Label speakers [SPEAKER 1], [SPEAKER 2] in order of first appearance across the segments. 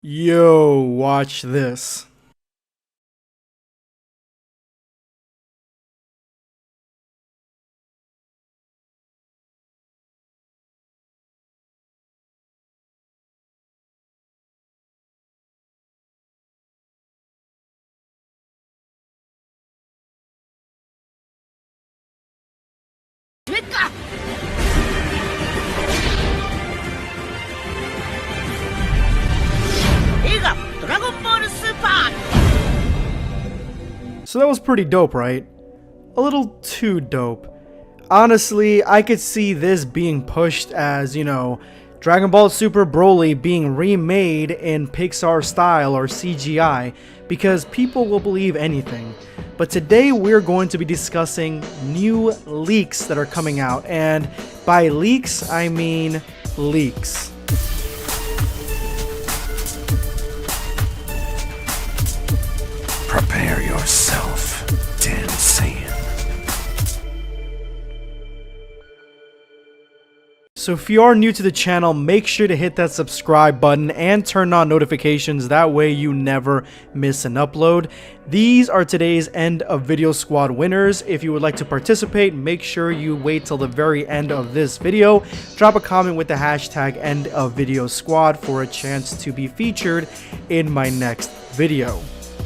[SPEAKER 1] Yo, watch this. So that was pretty dope, right? A little too dope. Honestly, I could see this being pushed as, Dragon Ball Super Broly being remade in Pixar style or CGI, because people will believe anything. But today we're going to be discussing new leaks that are coming out, and by leaks I mean leaks.
[SPEAKER 2] Prepare yourself, Dan Saiyan.
[SPEAKER 1] So if you are new to the channel, make sure to hit that subscribe button and turn on notifications, that way you never miss an upload. These are today's end of video squad winners. If you would like to participate, make sure you wait till the very end of this video. Drop a comment with the hashtag end of video squad for a chance to be featured in my next video.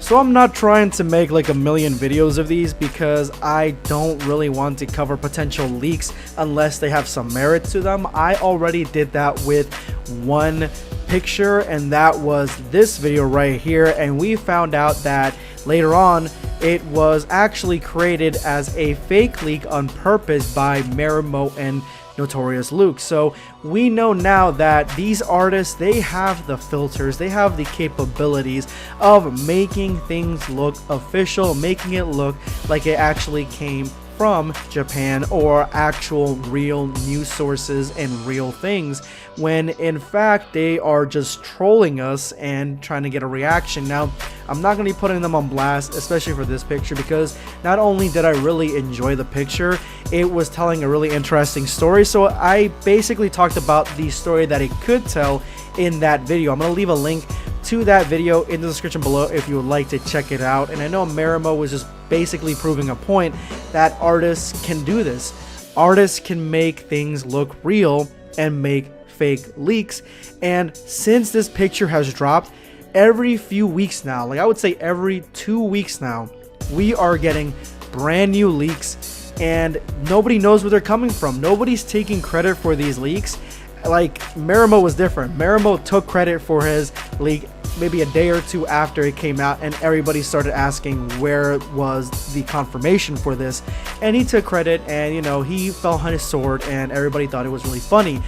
[SPEAKER 1] So I'm not trying to make like a million videos of these because I don't really want to cover potential leaks unless they have some merit to them. I already did that with one picture, and that was this video right here, and we found out that later on it was actually created as a fake leak on purpose by Marimo and Notorious Luke. So we know now that these artists, they have the filters, they have the capabilities of making things look official, making it look like it actually came from Japan or actual real news sources and real things, when in fact they are just trolling us and trying to get a reaction. Now, I'm not going to be putting them on blast, especially for this picture, because not only did I really enjoy the picture, it was telling a really interesting story. So I basically talked about the story that it could tell in that video. I'm going to leave a link to that video in the description below if you would like to check it out. And I know Marimo was just basically proving a point that artists can do this. Artists can make things look real and make fake leaks. And since this picture has dropped, every few weeks now, like I would say every 2 weeks now, we are getting brand new leaks, and nobody knows where they're coming from. Nobody's taking credit for these leaks. Like, Marimo was different. Marimo took credit for his leak maybe a day or two after it came out, and everybody started asking where was the confirmation for this, and he took credit, and he fell on his sword, and everybody thought it was really funny.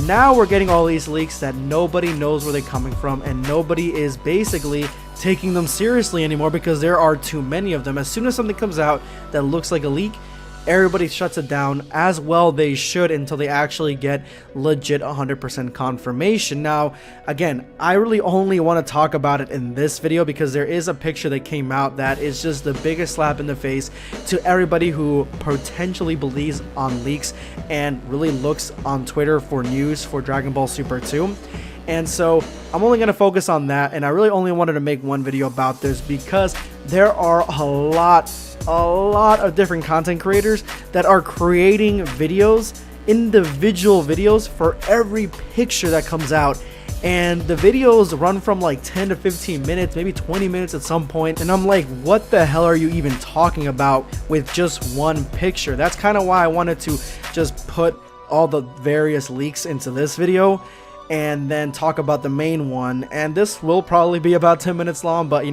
[SPEAKER 1] Now we're getting all these leaks that nobody knows where they're coming from, and nobody is basically taking them seriously anymore because there are too many of them. As soon as something comes out that looks like a leak, everybody shuts it down, as well they should, until they actually get legit 100% confirmation. Now, again, I really only want to talk about it in this video because there is a picture that came out that is just the biggest slap in the face to everybody who potentially believes on leaks and really looks on Twitter for news for Dragon Ball Super 2. And so I'm only going to focus on that, and I really only wanted to make one video about this because there are a lot of different content creators that are creating videos, individual videos for every picture that comes out, and the videos run from like 10 to 15 minutes, maybe 20 minutes at some point, and I'm like, what the hell are you even talking about with just one picture? That's kind of why I wanted to just put all the various leaks into this video and then talk about the main one, and this will probably be about 10 minutes long, but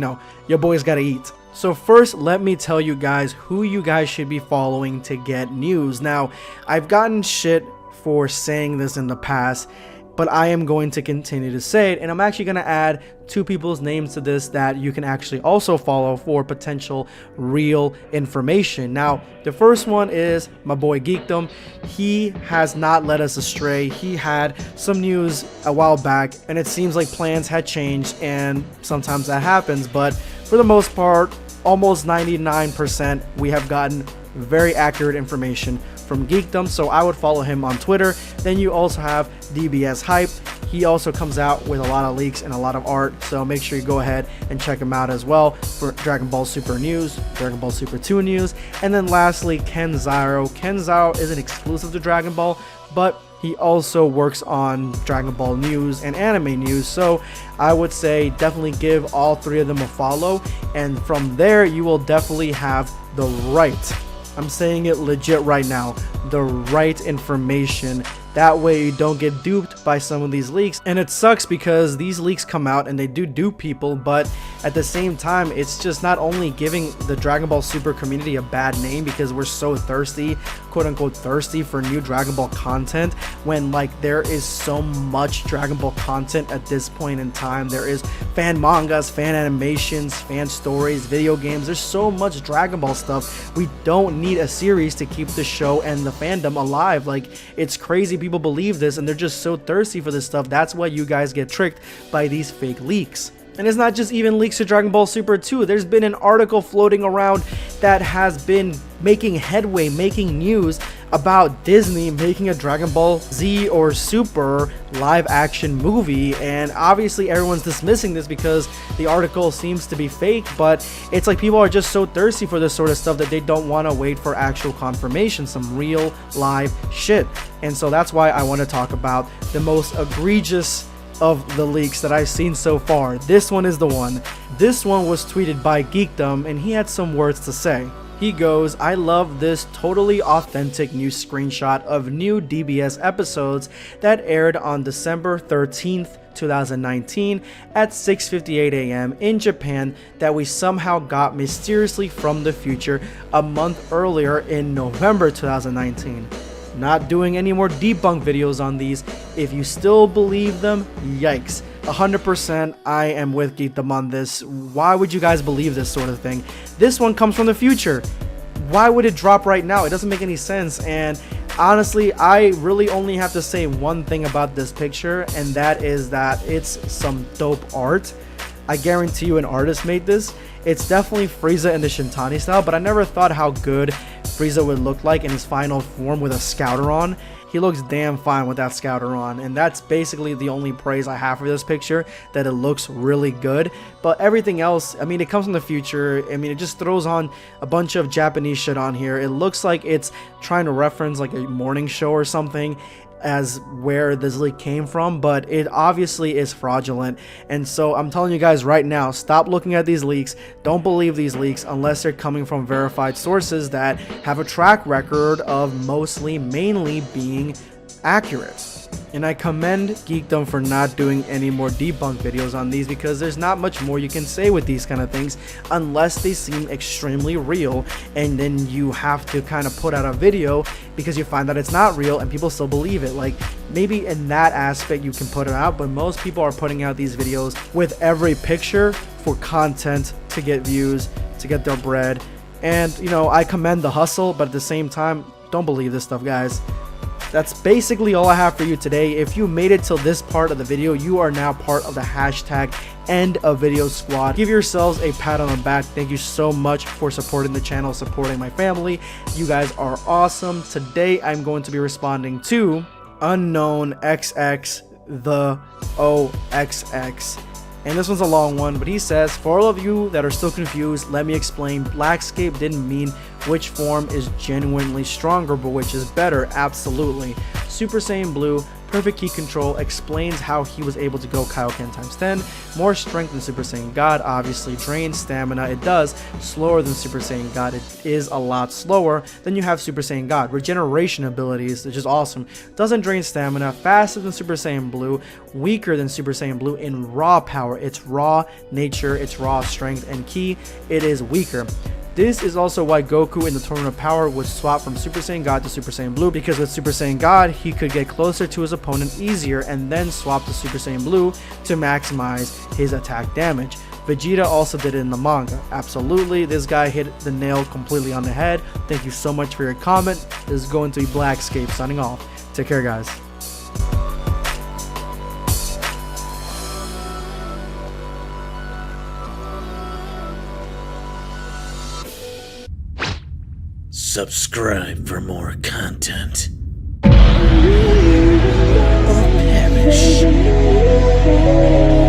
[SPEAKER 1] your boy's gotta eat. So first, let me tell you guys who you guys should be following to get news. Now, I've gotten shit for saying this in the past, but I am going to continue to say it, and I'm actually going to add 2 people's names to this that you can actually also follow for potential real information. Now, the first one is my boy Geekdom. He has not led us astray. He had some news a while back, and it seems like plans had changed, and sometimes that happens, but for the most part, almost 99%, we have gotten very accurate information from Geekdom, so I would follow him on Twitter. Then you also have DBS Hype. He also comes out with a lot of leaks and a lot of art, so make sure you go ahead and check him out as well for Dragon Ball Super news, Dragon Ball Super 2 news. And then lastly, Xyro. Xyro isn't exclusive to Dragon Ball, but he also works on Dragon Ball news and anime news, so I would say definitely give all three of them a follow, and from there you will definitely have the right, I'm saying it legit right now, the right information. That way you don't get duped by some of these leaks. And it sucks because these leaks come out and they do dupe people, but at the same time, it's just not only giving the Dragon Ball Super community a bad name because we're so thirsty, quote unquote thirsty, for new Dragon Ball content, when like there is so much Dragon Ball content at this point in time. There is fan mangas, fan animations, fan stories, video games. There's so much Dragon Ball stuff. We don't need a series to keep the show and the fandom alive. Like, it's crazy people believe this and they're just so thirsty for this stuff. That's why you guys get tricked by these fake leaks. And it's not just even leaks to Dragon Ball Super 2. There's been an article floating around that has been making headway, making news about Disney making a Dragon Ball Z or Super live action movie, and obviously everyone's dismissing this because the article seems to be fake, but it's like people are just so thirsty for this sort of stuff that they don't want to wait for actual confirmation, some real live shit. And so that's why I want to talk about the most egregious of the leaks that I've seen so far. This one is the one. This one was tweeted by Geekdom, and he had some words to say. He goes, "I love this totally authentic new screenshot of new DBS episodes that aired on December 13th, 2019 at 6:58 a.m. in Japan that we somehow got mysteriously from the future a month earlier in November 2019. Not doing any more debunk videos on these. If you still believe them, yikes. 100% I am with Geekdom on this. Why would you guys believe this sort of thing? This one comes from the future. Why would it drop right now? It doesn't make any sense. And honestly, I really only have to say one thing about this picture, and that is that it's some dope art. I guarantee you an artist made this. It's definitely Frieza in the Shintani style, but I never thought how good Frieza would look like in his final form with a scouter on. He looks damn fine with that scouter on, and that's basically the only praise I have for this picture, that it looks really good. But everything else, I mean, it comes from the future. I mean, it just throws on a bunch of Japanese shit on here. It looks like it's trying to reference like a morning show or something as where this leak came from, but it obviously is fraudulent. And so I'm telling you guys right now, stop looking at these leaks. Don't believe these leaks unless they're coming from verified sources that have a track record of mainly being accurate. And I commend Geekdom for not doing any more debunk videos on these, because there's not much more you can say with these kind of things unless they seem extremely real, and then you have to kind of put out a video because you find that it's not real and people still believe it. Like, maybe in that aspect you can put it out, but most people are putting out these videos with every picture for content, to get views, to get their bread. And you know, I commend the hustle, but at the same time, don't believe this stuff, guys. That's basically all I have for you today. If you made it till this part of the video, you are now part of the hashtag End of Video Squad. Give yourselves a pat on the back. Thank you so much for supporting the channel, supporting my family. You guys are awesome. Today I'm going to be responding to Unknown XX the OXX. And this one's a long one, but he says, "For all of you that are still confused, let me explain. BlackScape didn't mean which form is genuinely stronger, but which is better. Absolutely. Super Saiyan Blue, perfect key control, explains how he was able to go Kaioken times 10. More strength than Super Saiyan God, obviously drains stamina. It does. Slower than Super Saiyan God. It is a lot slower than you have Super Saiyan God. Regeneration abilities, which is awesome. Doesn't drain stamina. Faster than Super Saiyan Blue. Weaker than Super Saiyan Blue in raw power. It's raw nature, it's raw strength and ki. It is weaker. This is also why Goku in the Tournament of Power would swap from Super Saiyan God to Super Saiyan Blue, because with Super Saiyan God, he could get closer to his opponent easier and then swap to Super Saiyan Blue to maximize his attack damage. Vegeta also did it in the manga. Absolutely, this guy hit the nail completely on the head. Thank you so much for your comment. This is going to be BlackScape signing off. Take care, guys.
[SPEAKER 2] Subscribe for more content. Or perish. finish.